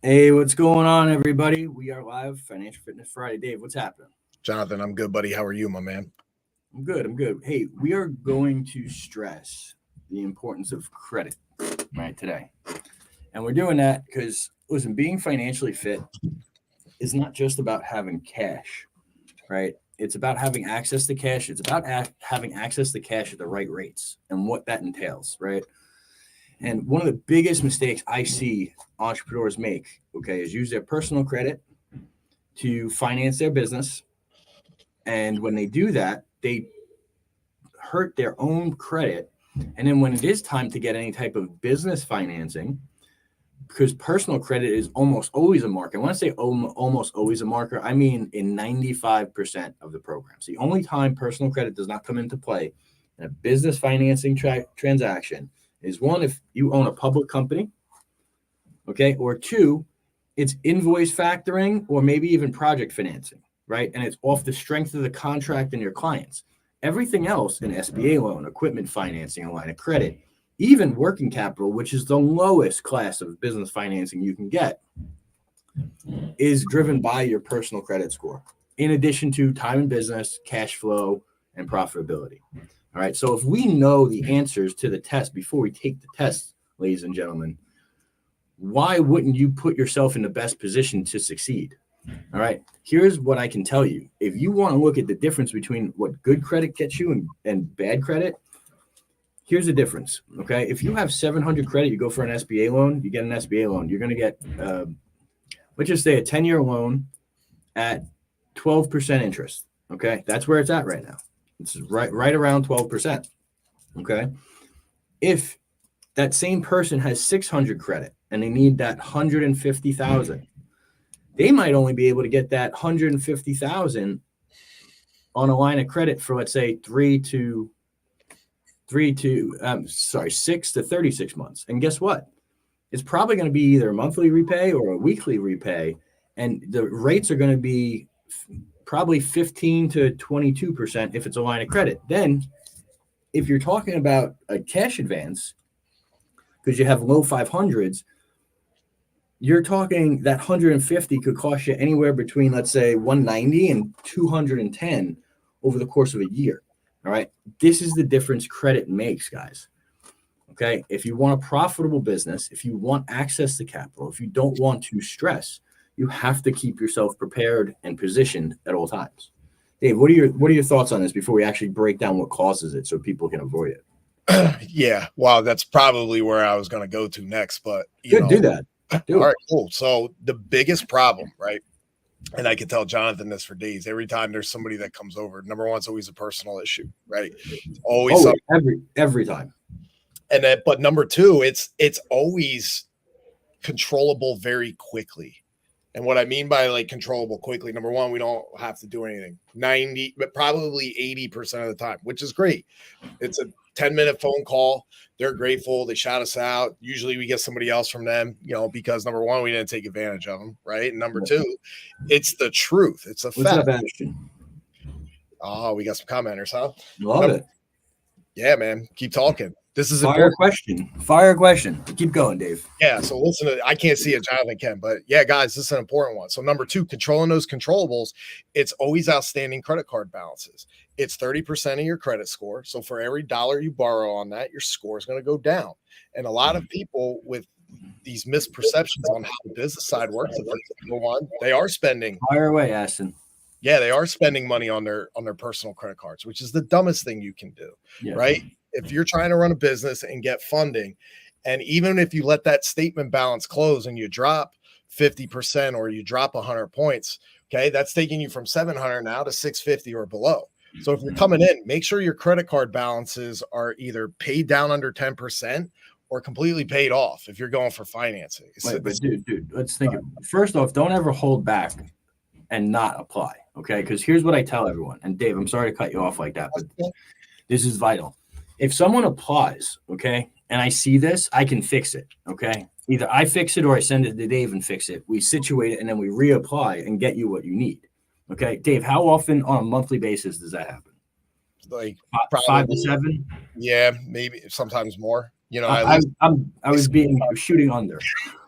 Hey, what's going on, everybody? We are live, Financial Fitness Friday. Dave, what's happening? Jonathan, I'm good, buddy. How are you, my man? I'm good. I'm good. Hey, we are going to stress the importance of credit right today. And we're doing that because, listen, being financially fit is not just about having cash, right? It's about having access to cash. It's about having access to cash at the right rates and what that entails, right? And one of the biggest mistakes I see entrepreneurs make, okay, is use their personal credit to finance their business. And when they do that, they hurt their own credit. And then when it is time to get any type of business financing, because personal credit is almost always a marker. When I say almost always a marker, I mean in 95% of the programs. The only time personal credit does not come into play in a business financing transaction is one, if you own a public company, okay, or two, it's invoice factoring or maybe even project financing, right? And it's off the strength of the contract and your clients. Everything else, an SBA loan, equipment financing, a line of credit, even working capital, which is the lowest class of business financing you can get, is driven by your personal credit score, in addition to time in business, cash flow, and profitability. All right. So if we know the answers to the test before we take the test, ladies and gentlemen, why wouldn't you put yourself in the best position to succeed? All right. Here's what I can tell you. If you want to look at the difference between what good credit gets you and bad credit, here's the difference. Okay. If you have 700 credit, you go for an SBA loan, you get an SBA loan. You're going to get, let's just say, a 10-year loan at 12% interest. Okay. That's where it's at right now. It's right around 12%. Okay. If that same person has 600 credit and they need that 150,000, they might only be able to get that 150,000 on a line of credit for, let's say, 6 to 36 months. And guess what? It's probably going to be either a monthly repay or a weekly repay. And the rates are going to be probably 15 to 22% if it's a line of credit. Then if you're talking about a cash advance, because you have low 500s, you're talking that 150 could cost you anywhere between, let's say, 190 and 210 over the course of a year. All right. This is the difference credit makes, guys. Okay. If you want a profitable business, if you want access to capital, if you don't want to stress, you have to keep yourself prepared and positioned at all times. Dave, what are your thoughts on this before we actually break down what causes it so people can avoid it? Yeah. Wow. That's probably where I was going to go to next, but do that. All right, cool. So the biggest problem, right? And I can tell Jonathan this for days. Every time there's somebody that comes over, number one, it's always a personal issue, right? Always every time. And then, but number two, it's always controllable very quickly. And what I mean by like controllable quickly, number one, we don't have to do anything 90, but probably 80% of the time, which is great. It's a 10-minute phone call. They're grateful. They shout us out. Usually we get somebody else from them, because number one, we didn't take advantage of them. Right. And number two, it's the truth. It's a fact. Oh, we got some commenters, huh? Love it. Yeah, man. Keep talking. This is Fire question. Keep going, Dave. Yeah. So listen, I can't see it. Jonathan can, but yeah, guys, this is an important one. So number two, controlling those controllables. It's always outstanding credit card balances. It's 30% of your credit score. So for every dollar you borrow on that, your score is going to go down. And a lot of people with these misperceptions on how the business side works, number one, they are spending. Fire away, Ashton. Yeah, they are spending money on their personal credit cards, which is the dumbest thing you can do, right? If you're trying to run a business and get funding, and even if you let that statement balance close and you drop 50% or you drop 100 points, okay, that's taking you from 700 now to 650 or below. So if you're coming in, make sure your credit card balances are either paid down under 10% or completely paid off if you're going for financing. But dude, let's think. First off, don't ever hold back and not apply, okay? Because here's what I tell everyone. And Dave, I'm sorry to cut you off like that, but this is vital. If someone applies, okay, and I see this, I can fix it, okay? Either I fix it or I send it to Dave and fix it. We situate it and then we reapply and get you what you need. Okay, Dave, how often on a monthly basis does that happen? Like 5 to 7? Yeah, maybe sometimes more. I was shooting under.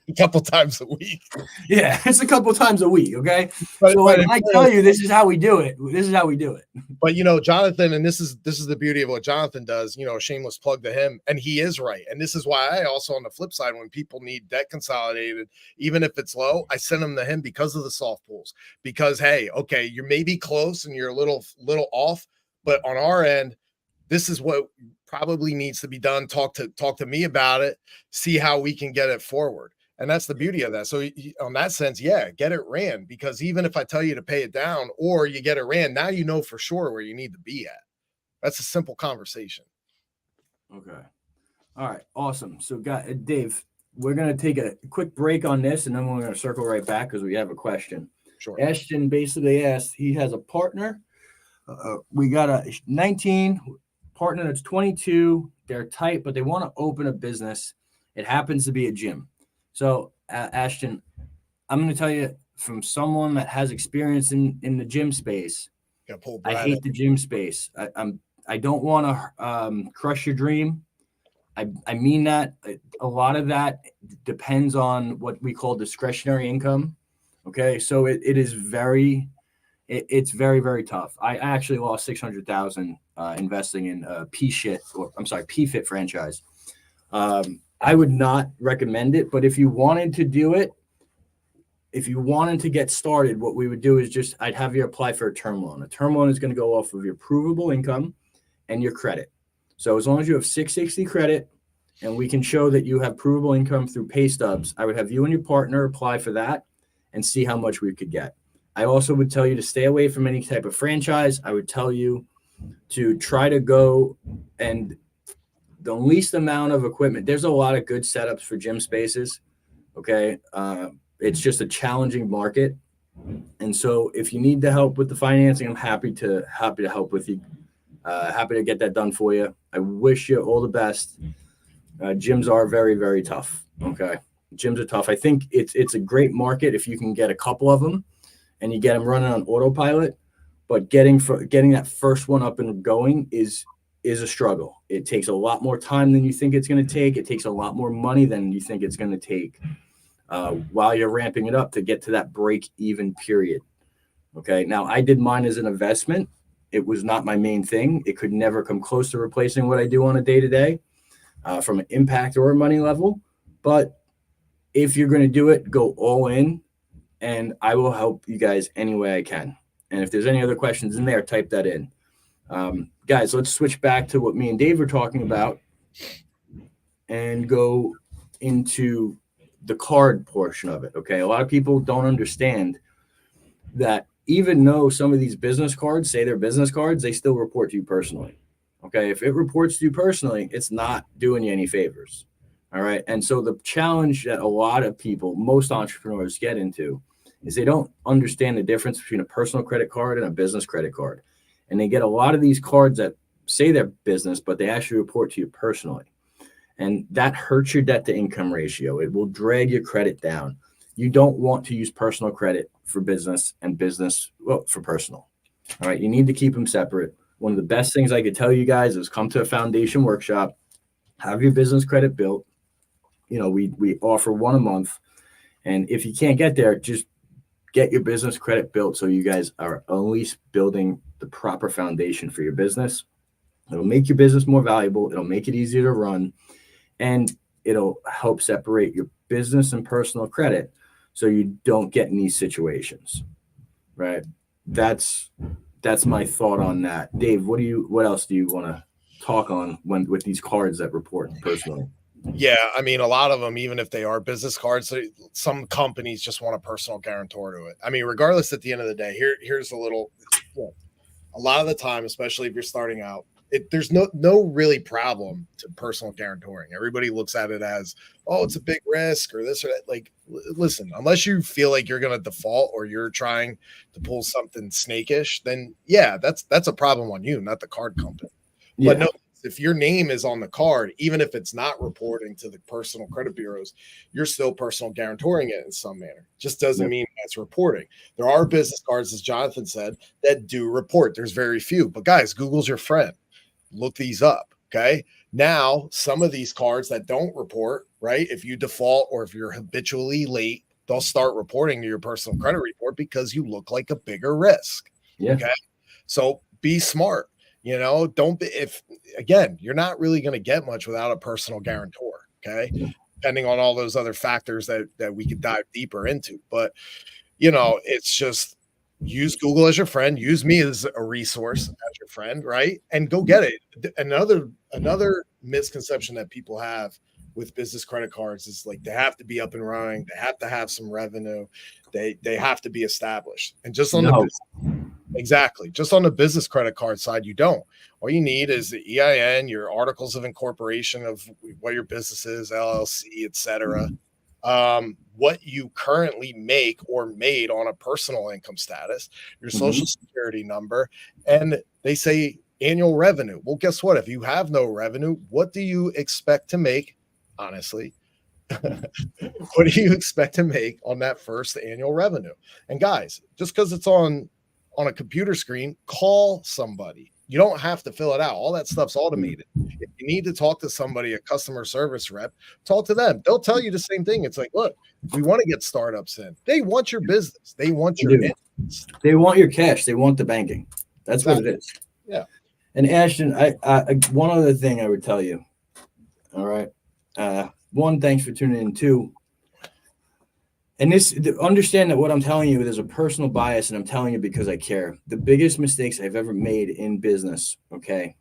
a couple times a week. Yeah, it's a couple times a week. Okay. But, So but like I tell you, this is how we do it. This is how we do it. But Jonathan, and this is the beauty of what Jonathan does, a shameless plug to him, and he is right. And this is why I also, on the flip side, when people need debt consolidated, even if it's low, I send them to him because of the soft pools. Because hey, okay, you may be close and you're a little off, but on our end, this is what probably needs to be done. Talk to me about it, see how we can get it forward. And that's the beauty of that. So on that sense, yeah, get it ran, because even if I tell you to pay it down or you get it ran, now you know for sure where you need to be at. That's a simple conversation. Okay. All right. Awesome. So Dave, we're going to take a quick break on this, and then we're going to circle right back because we have a question. Sure. Ashton basically asked, he has a partner. We got a 19 partner that's 22. They're tight, but they want to open a business. It happens to be a gym. So, Ashton, I'm going to tell you from someone that has experience in the gym space. I hate the gym space. I don't want to crush your dream. I mean that. A lot of that depends on what we call discretionary income. Okay, so it's very, very tough. I actually lost $600,000 investing in PFIT franchise. I would not recommend it, but if you wanted to do it, if you wanted to get started, what we would do is I'd have you apply for a term loan. A term loan is going to go off of your provable income and your credit. So as long as you have 660 credit and we can show that you have provable income through pay stubs, I would have you and your partner apply for that and see how much we could get. I also would tell you to stay away from any type of franchise. I would tell you to try to go and the least amount of equipment. There's a lot of good setups for gym spaces. Okay. It's just a challenging market. And so if you need the help with the financing, I'm happy to help with you. Happy to get that done for you. I wish you all the best. Gyms are very, very tough. Okay. Gyms are tough. I think it's a great market if you can get a couple of them and you get them running on autopilot, but getting that first one up and going is a struggle. It takes a lot more time than you think it's going to take. It takes a lot more money than you think it's going to take while you're ramping it up to get to that break-even period. Okay. Now, I did mine as an investment. It was not my main thing. It could never come close to replacing what I do on a day-to-day from an impact or a money level. But if you're going to do it, go all in, and I will help you guys any way I can. And if there's any other questions in there, type that in. Guys, let's switch back to what me and Dave were talking about and go into the card portion of it. Okay. A lot of people don't understand that even though some of these business cards say they're business cards, they still report to you personally. Okay. If it reports to you personally, it's not doing you any favors. All right. And so the challenge that a lot of people, most entrepreneurs get into is they don't understand the difference between a personal credit card and a business credit card. And they get a lot of these cards that say they're business, but they actually report to you personally. And that hurts your debt to income ratio. It will drag your credit down. You don't want to use personal credit for business and business for personal. All right. You need to keep them separate. One of the best things I could tell you guys is come to a foundation workshop, have your business credit built. We offer one a month. And if you can't get there, just get your business credit built so you guys are at least building the proper foundation for your business. It'll make your business more valuable. It'll make it easier to run, and it'll help separate your business and personal credit so you don't get in these situations, right? That's my thought on that. Dave, what else do you want to talk on with these cards that report personally? Yeah, I mean, a lot of them, even if they are business cards, some companies just want a personal guarantor to it. I mean, regardless, at the end of the day, here's a little. A lot of the time, especially if you're starting out, there's no really problem to personal guarantoring. Everybody looks at it as, oh, it's a big risk or this or that. Like, listen, unless you feel like you're going to default or you're trying to pull something snakish, then yeah, that's a problem on you, not the card company. Yeah. But no, if your name is on the card, even if it's not reporting to the personal credit bureaus, you're still personal guarantoring it in some manner. Just doesn't mean that's reporting. There are business cards, as Jonathan said, that do report. There's very few. But guys, Google's your friend. Look these up. Okay. Now, some of these cards that don't report, right? If you default or if you're habitually late, they'll start reporting to your personal credit report because you look like a bigger risk. Yeah. Okay. So be smart. Don't be, if again, you're not really going to get much without a personal guarantor. Okay. Yeah. Depending on all those other factors that we could dive deeper into. But, it's just use Google as your friend, use me as a resource as your friend, right? And go get it. Another misconception that people have with business credit cards is like they have to be up and running, they have to have some revenue, they have to be established. And just on just on the business credit card side, you don't. All you need is the EIN, your articles of incorporation of what your business is, LLC, etc. What you currently make or made on a personal income status, your social security number, and they say annual revenue. Well, guess what? If you have no revenue, what do you expect to make? Honestly, what do you expect to make on that first annual revenue? And guys, just because it's on a computer screen, call somebody. You don't have to fill it out. All that stuff's automated. If you need to talk to somebody, a customer service rep, talk to them. They'll tell you the same thing. It's like, look, we want to get startups in. They want your business. They want your business. They want your cash. They want the banking. That's what it is. Yeah. And Ashton, I one other thing I would tell you. All right. One, thanks for tuning in. Two, and understand that what I'm telling you, there's a personal bias, and I'm telling you because I care. The biggest mistakes I've ever made in business, okay,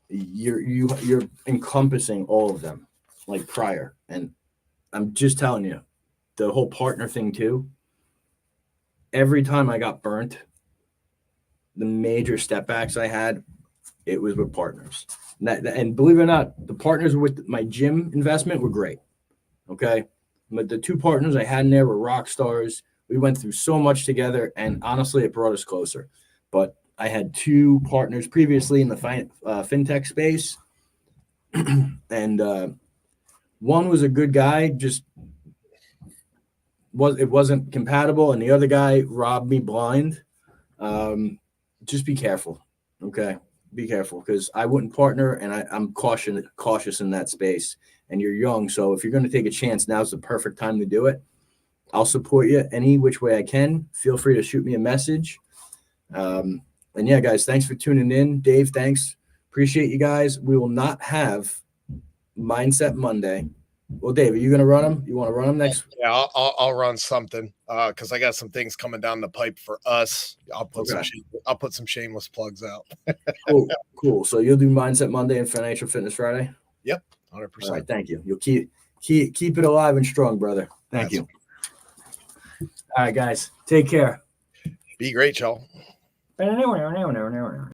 you're encompassing all of them, like prior. And I'm just telling you, the whole partner thing too. Every time I got burnt, the major step backs I had, it was with partners. And believe it or not, the partners with my gym investment were great. Okay. But the two partners I had in there were rock stars. We went through so much together, and honestly, it brought us closer. But I had two partners previously in the fintech space, and one was a good guy, just it wasn't compatible, and the other guy robbed me blind. Just be careful, okay? Be careful, because I wouldn't partner, and I'm cautious in that space. And you're young, so if you're going to take a chance, now's the perfect time to do it. I'll support you any which way I can. Feel free to shoot me a message. And yeah, guys, thanks for tuning in. Dave, thanks. Appreciate you guys. We will not have Mindset Monday. Well, Dave, are you going to run them? You want to run them next? Yeah, I'll run something because I got some things coming down the pipe for us. I'll put some shameless plugs out. Cool. So you'll do Mindset Monday and Financial Fitness Friday? Yep. 100%. All right, thank you. You'll keep it alive and strong, brother. Thank you. All right, guys. Take care. Be great, y'all.